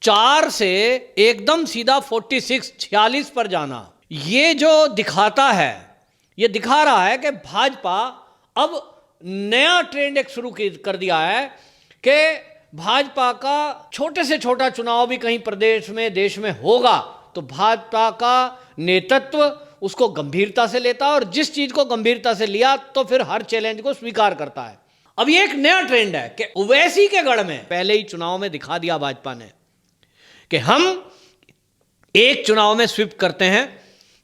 4 से एकदम सीधा 46 पर जाना, ये जो दिखाता है, ये दिखा रहा है कि भाजपा अब नया ट्रेंड एक शुरू कर दिया है कि भाजपा का छोटे से छोटा चुनाव भी कहीं प्रदेश में देश में होगा तो भाजपा का नेतृत्व उसको गंभीरता से लेता है और जिस चीज को गंभीरता से लिया तो फिर हर चैलेंज को स्वीकार करता है। अब ये एक नया ट्रेंड है कि ओवैसी के गढ़ में पहले ही चुनाव में दिखा दिया भाजपा ने कि हम एक चुनाव में स्वीप करते हैं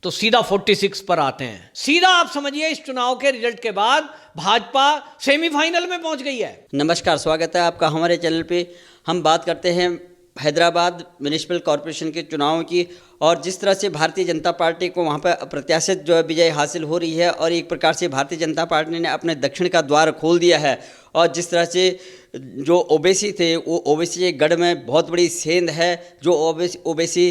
तो सीधा 46 पर आते हैं। सीधा आप समझिए इस चुनाव के रिजल्ट के बाद भाजपा सेमीफाइनल में पहुंच गई है। नमस्कार, स्वागत है आपका हमारे चैनल पे। हम बात करते हैं हैदराबाद म्युनिसिपल कॉरपोरेशन के चुनाव की और जिस तरह से भारतीय जनता पार्टी को वहाँ पर अप्रत्याशित जो है विजय हासिल हो रही है और एक प्रकार से भारतीय जनता पार्टी ने अपने दक्षिण का द्वार खोल दिया है और जिस तरह से जो ओवैसी थे वो ओवैसी के गढ़ में बहुत बड़ी सेंध है। जो ओवैसी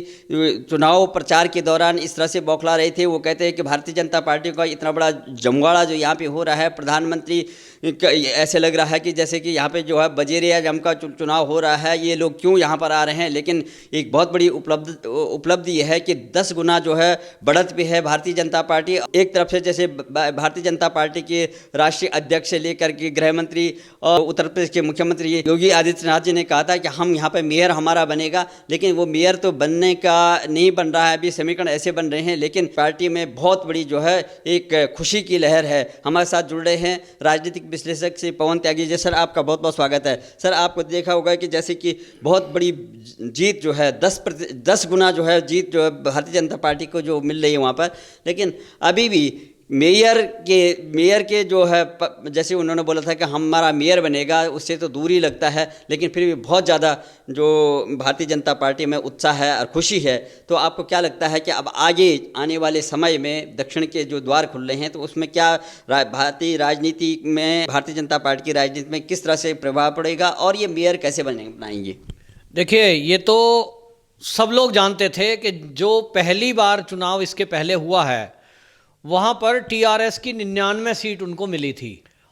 चुनाव प्रचार के दौरान इस तरह से बौखला रहे थे, वो कहते हैं कि भारतीय जनता पार्टी का इतना बड़ा जमवाड़ा जो यहाँ पे हो रहा है, प्रधानमंत्री ऐसे लग रहा है कि जैसे कि यहाँ पे जो है वज़ीर आज़म का चुनाव हो रहा है, ये लोग क्यों यहाँ पर आ रहे हैं। लेकिन एक बहुत बड़ी उपलब्धि यह है कि 10 गुना जो है बढ़त पे है भारतीय जनता पार्टी। एक तरफ से जैसे भारतीय जनता पार्टी के राष्ट्रीय अध्यक्ष से लेकर के गृह मंत्री और उत्तर प्रदेश के मुख्यमंत्री योगी आदित्यनाथ जी ने कहा था कि हम यहाँ पे मेयर हमारा बनेगा, लेकिन वो मेयर तो बनने का नहीं बन रहा है। अभी समीकरण ऐसे बन रहे हैं, लेकिन पार्टी में बहुत बड़ी जो है एक खुशी की लहर है। हमारे साथ जुड़ रहे हैं राजनीतिक विश्लेषक से पवन त्यागी जी। सर, आपका बहुत बहुत स्वागत है। सर, आपको देखा होगा कि जैसे कि बहुत बड़ी जीत जो है 10 गुना जो है जीत जो है भारतीय जनता पार्टी को जो मिल रही है वहाँ पर, लेकिन अभी भी मेयर के जो है जैसे उन्होंने बोला था कि हमारा मेयर बनेगा, उससे तो दूर ही लगता है, लेकिन फिर भी बहुत ज़्यादा जो भारतीय जनता पार्टी में उत्साह है और खुशी है। तो आपको क्या लगता है कि अब आगे आने वाले समय में दक्षिण के जो द्वार खुल रहे हैं तो उसमें क्या भारतीय राजनीति में, भारतीय जनता पार्टी की राजनीति में किस तरह से प्रभाव पड़ेगा और ये मेयर कैसे बनाएंगे? देखिए, ये तो सब लोग जानते थे कि जो पहली बार चुनाव इसके पहले हुआ है वहाँ पर टीआरएस की 99 सीट उनको मिली थी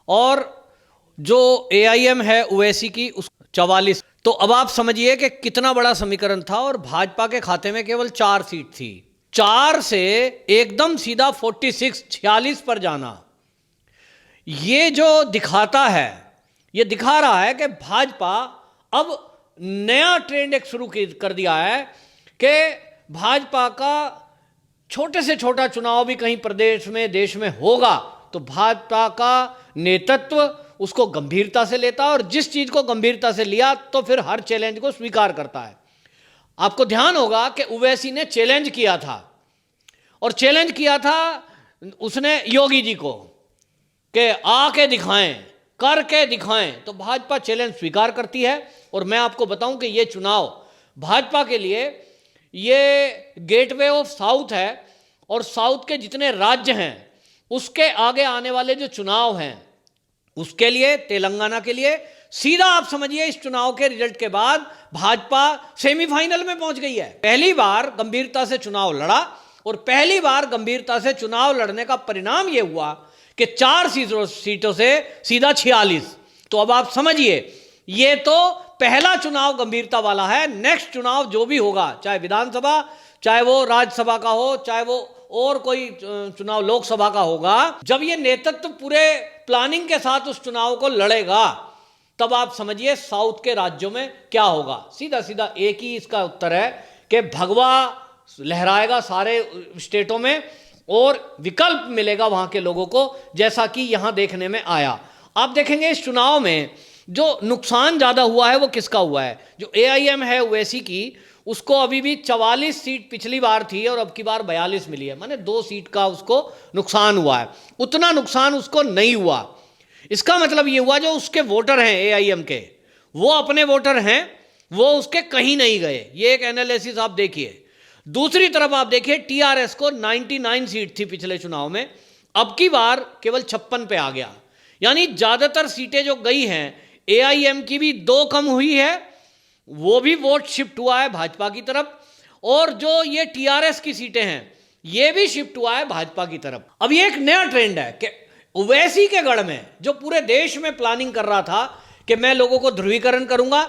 और जो एआईएम है ओवैसी की उस 44। तो अब आप समझिए कि कितना बड़ा समीकरण था और भाजपा के खाते में केवल 4 सीट थी। 4 से एकदम सीधा 46 पर जाना, ये जो दिखाता है, ये दिखा रहा है कि भाजपा अब नया ट्रेंड एक शुरू कर दिया है कि भाजपा का छोटे से छोटा चुनाव भी कहीं प्रदेश में देश में होगा तो भाजपा का नेतृत्व उसको गंभीरता से लेता है और जिस चीज को गंभीरता से लिया तो फिर हर चैलेंज को स्वीकार करता है। आपको ध्यान होगा कि ओवैसी ने चैलेंज किया था और चैलेंज किया था उसने योगी जी को कि आके दिखाएं, करके दिखाएं, तो भाजपा चैलेंज स्वीकार करती है। और मैं आपको बताऊं कि ये चुनाव भाजपा के लिए ये गेटवे ऑफ साउथ है और साउथ के जितने राज्य हैं उसके आगे आने वाले जो चुनाव हैं उसके लिए, तेलंगाना के लिए, सीधा आप समझिए इस चुनाव के रिजल्ट के बाद भाजपा सेमीफाइनल में पहुंच गई है। पहली बार गंभीरता से चुनाव लड़ा और पहली बार गंभीरता से चुनाव लड़ने का परिणाम यह हुआ कि 4 सीटों से सीधा 46। तो अब आप समझिए ये तो पहला चुनाव गंभीरता वाला है। नेक्स्ट चुनाव जो भी होगा, चाहे विधानसभा, चाहे वो राज्यसभा का हो, चाहे वो और कोई चुनाव लोकसभा का होगा, जब ये नेतृत्व पूरे प्लानिंग के साथ उस चुनाव को लड़ेगा तब आप समझिए साउथ के राज्यों में क्या होगा। सीधा सीधा एक ही इसका उत्तर है कि भगवा लहराएगा सारे स्टेटों में और विकल्प मिलेगा वहां के लोगों को, जैसा कि यहां देखने में आया। आप देखेंगे इस चुनाव में जो नुकसान ज़्यादा हुआ है वो किसका हुआ है? जो एआईएम है ओवैसी की, उसको अभी भी 44 सीट पिछली बार थी और अब की बार 42 मिली है, माने 2 सीट का उसको नुकसान हुआ है। उतना नुकसान उसको नहीं हुआ। इसका मतलब ये हुआ जो उसके वोटर हैं एआईएम के, वो अपने वोटर हैं, वो उसके कहीं नहीं गए। ये एक एनालिसिस आप देखिए। दूसरी तरफ आप देखिए टीआरएस को 99 सीट थी पिछले चुनाव में, अब की बार केवल 56 पे आ गया। यानी ज़्यादातर सीटें जो गई हैं एआईएम की भी 2 कम हुई है, वो भी वोट शिफ्ट हुआ है भाजपा की तरफ, और जो ये टीआरएस की सीटें हैं ये भी शिफ्ट हुआ है भाजपा की तरफ। अब ये एक नया ट्रेंड है कि ओवैसी के गढ़ में जो पूरे देश में प्लानिंग कर रहा था कि मैं लोगों को ध्रुवीकरण करूंगा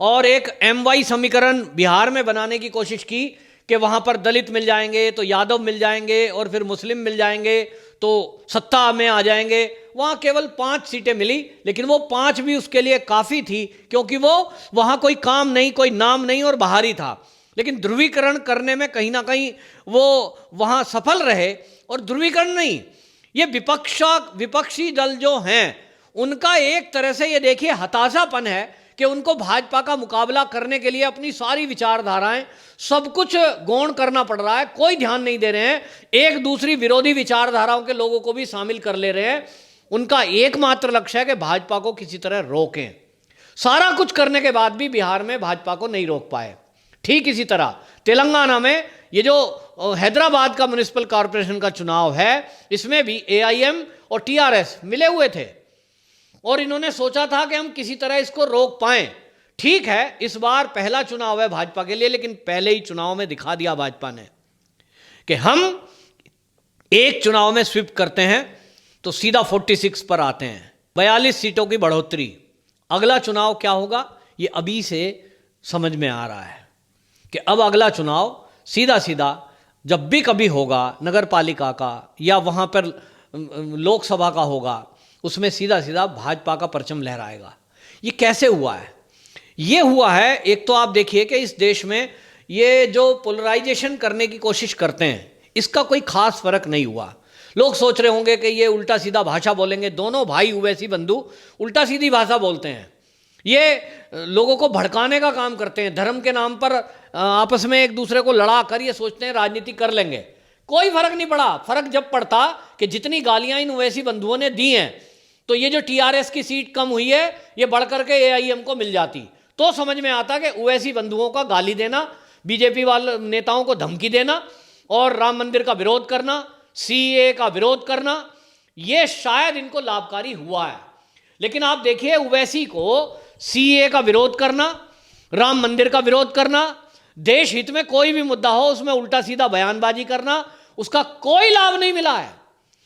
और एक MY समीकरण बिहार में बनाने की कोशिश की कि वहां पर दलित मिल जाएंगे तो यादव मिल जाएंगे और फिर मुस्लिम मिल जाएंगे तो सत्ता में आ जाएंगे। वहां केवल 5 सीटें मिली, लेकिन वो 5 भी उसके लिए काफी थी, क्योंकि वो वहां कोई काम नहीं, कोई नाम नहीं और बाहरी था। लेकिन ध्रुवीकरण करने में कहीं ना कहीं वो वहां सफल रहे। और ध्रुवीकरण नहीं, ये विपक्षी दल जो हैं उनका एक तरह से ये देखिए हताशापन है कि उनको भाजपा का मुकाबला करने के लिए अपनी सारी विचारधाराएं सब कुछ गौण करना पड़ रहा है, कोई ध्यान नहीं दे रहे हैं, एक दूसरी विरोधी विचारधाराओं के लोगों को भी शामिल कर ले रहे हैं। उनका एकमात्र लक्ष्य है कि भाजपा को किसी तरह रोकें। सारा कुछ करने के बाद भी बिहार में भाजपा को नहीं रोक पाए। ठीक इसी तरह तेलंगाना में ये जो हैदराबाद का म्युनिसिपल कॉरपोरेशन का चुनाव है, इसमें भी AIM और TRS मिले हुए थे और इन्होंने सोचा था कि हम किसी तरह इसको रोक पाएं। ठीक है, इस बार पहला चुनाव है भाजपा के लिए, लेकिन पहले ही चुनाव में दिखा दिया भाजपा ने कि हम एक चुनाव में स्वीप करते हैं तो सीधा 46 पर आते हैं, 42 सीटों की बढ़ोतरी। अगला चुनाव क्या होगा ये अभी से समझ में आ रहा है कि अब अगला चुनाव सीधा सीधा जब भी कभी होगा नगर पालिका का या वहां पर लोकसभा का होगा, उसमें सीधा सीधा भाजपा का परचम लहराएगा। ये कैसे हुआ है? ये हुआ है, एक तो आप देखिए कि इस देश में ये जो पोलराइजेशन करने की कोशिश करते हैं, इसका कोई खास फर्क नहीं हुआ। लोग सोच रहे होंगे कि ये उल्टा सीधा भाषा बोलेंगे। दोनों भाई ओवैसी बंधु उल्टा सीधी भाषा बोलते हैं, ये लोगों को भड़काने का काम करते हैं, धर्म के नाम पर आपस में एक दूसरे को लड़ा कर ये सोचते हैं राजनीति कर लेंगे। कोई फर्क नहीं पड़ा। फर्क जब पड़ता कि जितनी गालियां इन ओवैसी बंधुओं ने दी हैं, तो ये जो TRS की सीट कम हुई है ये बढ़ करके AIM को मिल जाती, तो समझ में आता कि ओवैसी बंधुओं का गाली देना, बीजेपी वाले नेताओं को धमकी देना और राम मंदिर का विरोध करना, CAA का विरोध करना, ये शायद इनको लाभकारी हुआ है। लेकिन आप देखिए ओवैसी को CAA का विरोध करना, राम मंदिर का विरोध करना, देश हित में कोई भी मुद्दा हो उसमें उल्टा सीधा बयानबाजी करना, उसका कोई लाभ नहीं मिला है।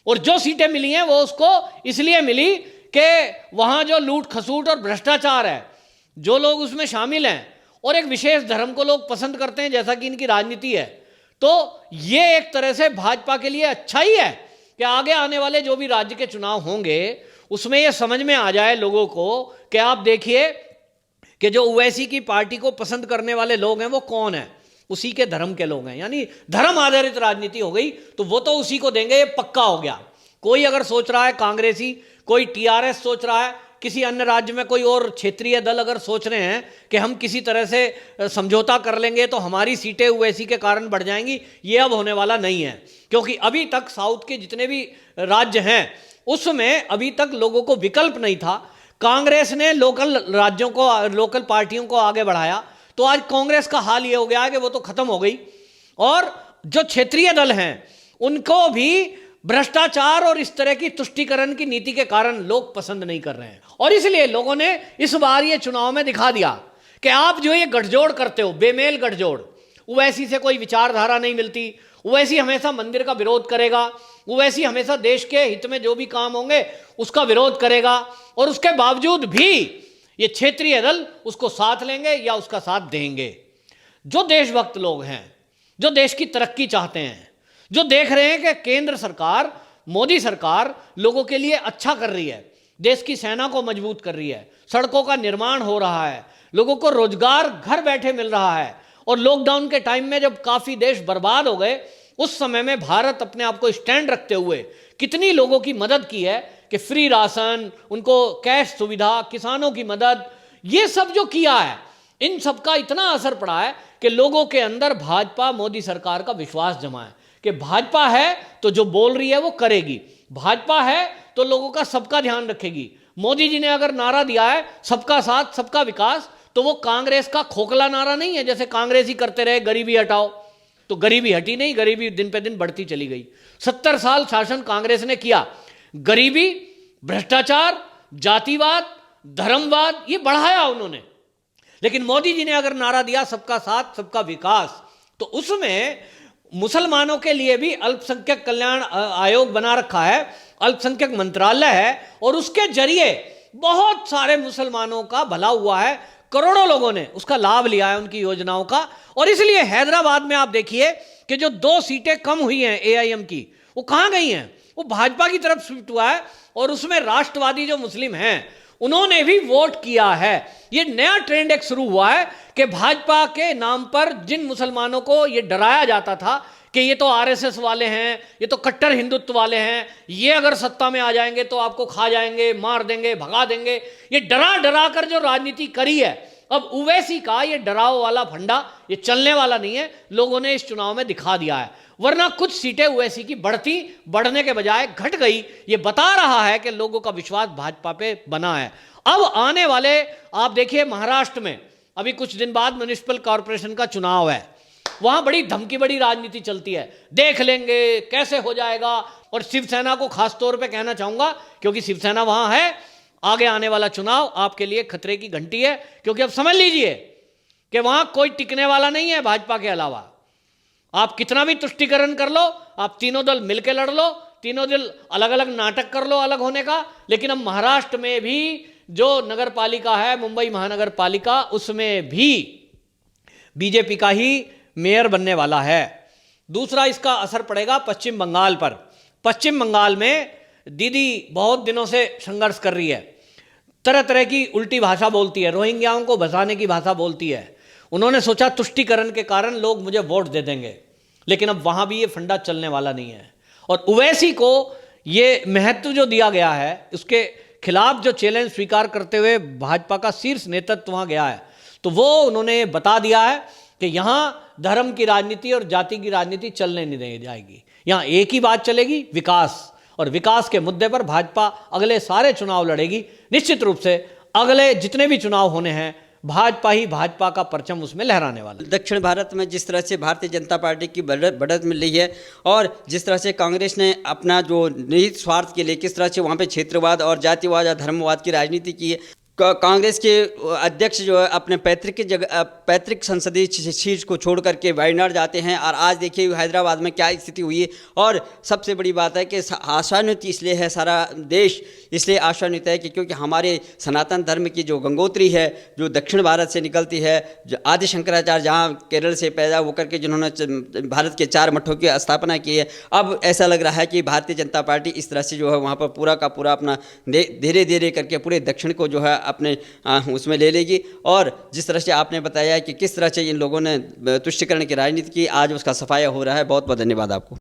और जो सीटें मिली हैं वो उसको इसलिए मिली कि वहां जो लूट खसूट और भ्रष्टाचार है, जो लोग उसमें शामिल हैं और एक विशेष धर्म को लोग पसंद करते हैं जैसा कि इनकी राजनीति है, तो ये एक तरह से भाजपा के लिए अच्छा ही है कि आगे आने वाले जो भी राज्य के चुनाव होंगे उसमें ये समझ में आ जाए लोगों को कि आप देखिए कि जो ओवैसी की पार्टी को पसंद करने वाले लोग हैं वो कौन है, उसी के धर्म के लोग हैं। यानी धर्म आधारित राजनीति हो गई तो वो तो उसी को देंगे, ये पक्का हो गया। कोई अगर सोच रहा है कांग्रेसी, कोई TRS सोच रहा है, किसी अन्य राज्य में कोई और क्षेत्रीय दल अगर सोच रहे हैं कि हम किसी तरह से समझौता कर लेंगे तो हमारी सीटें ओवैसी के कारण बढ़ जाएंगी, ये अब होने वाला नहीं है। क्योंकि अभी तक साउथ के जितने भी राज्य हैं उसमें अभी तक लोगों को विकल्प नहीं था। कांग्रेस ने लोकल राज्यों को, लोकल पार्टियों को आगे बढ़ाया, तो आज कांग्रेस का हाल ये हो गया है कि वो तो खत्म हो गई। और जो क्षेत्रीय दल हैं उनको भी भ्रष्टाचार और इस तरह की तुष्टीकरण की नीति के कारण लोग पसंद नहीं कर रहे हैं। और इसलिए लोगों ने इस बार ये चुनाव में दिखा दिया कि आप जो ये गठजोड़ करते हो, बेमेल गठजोड़, ओवैसी से कोई विचारधारा नहीं मिलती, ओवैसी हमेशा मंदिर का विरोध करेगा, ओवैसी हमेशा देश के हित में जो भी काम होंगे उसका विरोध करेगा, और उसके बावजूद भी ये क्षेत्रीय दल उसको साथ लेंगे या उसका साथ देंगे। जो देशभक्त लोग हैं, जो देश की तरक्की चाहते हैं, जो देख रहे हैं कि केंद्र सरकार, मोदी सरकार लोगों के लिए अच्छा कर रही है, देश की सेना को मजबूत कर रही है, सड़कों का निर्माण हो रहा है, लोगों को रोजगार घर बैठे मिल रहा है, और लॉकडाउन के टाइम में जब काफी देश बर्बाद हो गए उस समय में भारत अपने आप को स्टैंड रखते हुए कितनी लोगों की मदद की है कि फ्री राशन, उनको कैश सुविधा, किसानों की मदद, ये सब जो किया है, इन सब का इतना असर पड़ा है कि लोगों के अंदर भाजपा मोदी सरकार का विश्वास जमा है कि भाजपा है तो जो बोल रही है वो करेगी, भाजपा है तो लोगों का सबका ध्यान रखेगी। मोदी जी ने अगर नारा दिया है सबका साथ सबका विकास, तो वो कांग्रेस का खोखला नारा नहीं है जैसे कांग्रेस ही करते रहे गरीबी हटाओ, तो गरीबी हटी नहीं, गरीबी दिन पे दिन बढ़ती चली गई। 70 साल शासन कांग्रेस ने किया, गरीबी, भ्रष्टाचार, जातिवाद, धर्मवाद ये बढ़ाया उन्होंने। लेकिन मोदी जी ने अगर नारा दिया सबका साथ सबका विकास, तो उसमें मुसलमानों के लिए भी अल्पसंख्यक कल्याण आयोग बना रखा है, अल्पसंख्यक मंत्रालय है, और उसके जरिए बहुत सारे मुसलमानों का भला हुआ है। करोड़ों लोगों ने उसका लाभ लिया है उनकी योजनाओं का। और इसलिए हैदराबाद में आप देखिए कि जो 2 सीटें कम हुई हैं एआईएम की, वो कहां गई हैं? वो भाजपा की तरफ शिफ्ट हुआ है और उसमें राष्ट्रवादी जो मुस्लिम हैं उन्होंने भी वोट किया है। ये नया ट्रेंड एक शुरू हुआ है कि भाजपा के नाम पर जिन मुसलमानों को ये डराया जाता था कि ये तो आरएसएस वाले हैं, ये तो कट्टर हिंदुत्व वाले हैं, ये अगर सत्ता में आ जाएंगे तो आपको खा जाएंगे, मार देंगे, भगा देंगे, ये डरा डरा कर जो राजनीति करी है, अब ओवैसी का ये डराव वाला फंडा ये चलने वाला नहीं है। लोगों ने इस चुनाव में दिखा दिया है। वरना कुछ सीटें ओवैसी की बढ़ने के बजाय घट गई। ये बता रहा है कि लोगों का विश्वास भाजपा पे बना है। अब आने वाले आप देखिए महाराष्ट्र में अभी कुछ दिन बाद म्युनिसिपल कॉर्पोरेशन का चुनाव है, वहां बड़ी धमकी बड़ी राजनीति चलती है, देख लेंगे कैसे हो जाएगा। और शिवसेना को खास तौर पे कहना चाहूंगा क्योंकि शिवसेना वहां है, आगे आने वाला चुनाव आपके लिए खतरे की घंटी है, क्योंकि अब समझ लीजिए कि वहां कोई टिकने वाला नहीं है भाजपा के अलावा। आप कितना भी तुष्टीकरण कर लो, आप तीनों दल मिलकर लड़ लो, तीनों दल अलग अलग नाटक कर लो अलग होने का, लेकिन अब महाराष्ट्र में भी जो नगर पालिका है, मुंबई महानगर पालिका, उसमें भी बीजेपी का ही मेयर बनने वाला है। दूसरा इसका असर पड़ेगा पश्चिम बंगाल पर। पश्चिम बंगाल में दीदी बहुत दिनों से संघर्ष कर रही है, तरह तरह की उल्टी भाषा बोलती है, रोहिंग्याओं को बसाने की भाषा बोलती है। उन्होंने सोचा तुष्टीकरण के कारण लोग मुझे वोट दे देंगे, लेकिन अब वहां भी ये फंडा चलने वाला नहीं है। और ओवैसी को ये महत्व जो दिया गया है, उसके खिलाफ जो चैलेंज स्वीकार करते हुए भाजपा का शीर्ष नेतृत्व वहां गया है, तो वो उन्होंने बता दिया है कि यहां धर्म की राजनीति और जाति की राजनीति चलने नहीं दी जाएगी। यहां एक ही बात चलेगी, विकास। और विकास के मुद्दे पर भाजपा अगले सारे चुनाव लड़ेगी। निश्चित रूप से अगले जितने भी चुनाव होने हैं, भाजपा ही भाजपा का परचम उसमें लहराने वाला है। दक्षिण भारत में जिस तरह से भारतीय जनता पार्टी की बढ़त मिल रही है और जिस तरह से कांग्रेस ने अपना जो निहित स्वार्थ के लिए किस तरह से वहाँ पे क्षेत्रवाद और जातिवाद और धर्मवाद की राजनीति की है, कांग्रेस के अध्यक्ष जो है अपने पैतृक संसदीय सीट को छोड़ करके वायनाड जाते हैं। और आज देखिए हैदराबाद में क्या स्थिति हुई है। और सबसे बड़ी बात है कि आशान्वित इसलिए है सारा देश, इसलिए आशान्वित है कि क्योंकि हमारे सनातन धर्म की जो गंगोत्री है, जो दक्षिण भारत से निकलती है, जो आदि शंकराचार्य जहाँ केरल से पैदा होकर के जिन्होंने भारत के 4 मठों की स्थापना की है, अब ऐसा लग रहा है कि भारतीय जनता पार्टी इस तरह से जो है वहाँ पर पूरा का पूरा अपना धीरे धीरे करके पूरे दक्षिण को जो है अपने उसमें ले लेगी। और जिस तरह से आपने बताया कि किस तरह से इन लोगों ने तुष्टीकरण की राजनीति की, आज उसका सफाया हो रहा है। बहुत बहुत धन्यवाद आपको।